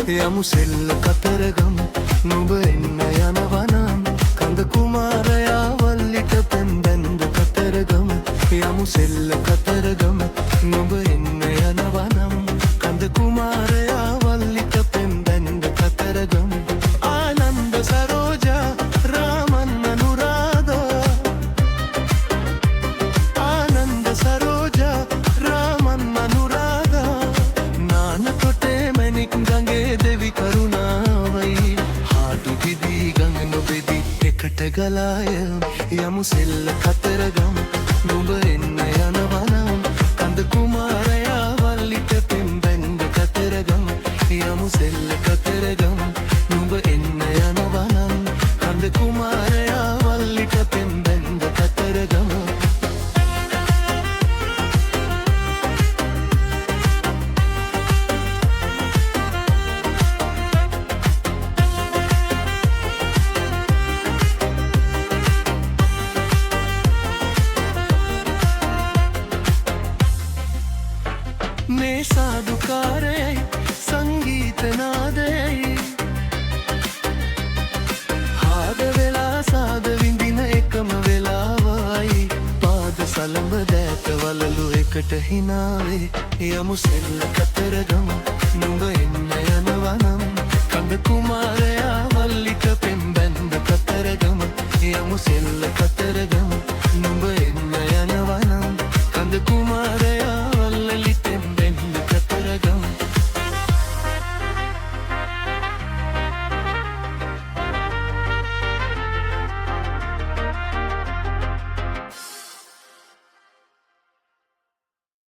යමු සෙල්ල කතරගම නුඹ එන්න යනවනම් කඳ කුමාරයා වල්ලිට පෙම් බැන්ද කතරගම යමු සෙල්ල කතරගම නුඹ එන්න යනවනම් කඳ කුමාරයා වල්ලිට පෙම් බැන්ද කතරගම ආනන්ද සරෝජා රාමන් අනුරාධා ආනන්ද සරෝජා රාමන් අනුරාධා නානකොටේ මැණික් ගඟේ දෙවි කරුණාවයි හාටු දිදී ගඟ නොබෙදී එකට ගලාය යමු සෙල්ල කතරගම නුඹ එන්න යනවනම් කඳ කුමාරයා වල්ලිට පෙම් බැන්ද කතරගම යමු සෙල්ල කතරගම නුඹ එන්න යනවනම් කඳ කුමාරයා වල්ලිට පෙම් බැන්ද කතරගම මේ සාදුකාරයයි සංගීත නාදයයි හාද වෙලා සාද විඳින එකම වෙලාවයි පාද සලඹ දෑත වලලු එකට හිනාවේ යමු සෙල්ල කතරගම නුඹ එන්න යනවනම් කඳ කුමාරයා වල්ලිට පෙම් බැන්ද කතරගම යමු සෙල්ල කතරගම නුඹ එන්න යනවනම් කඳ කුමාරයා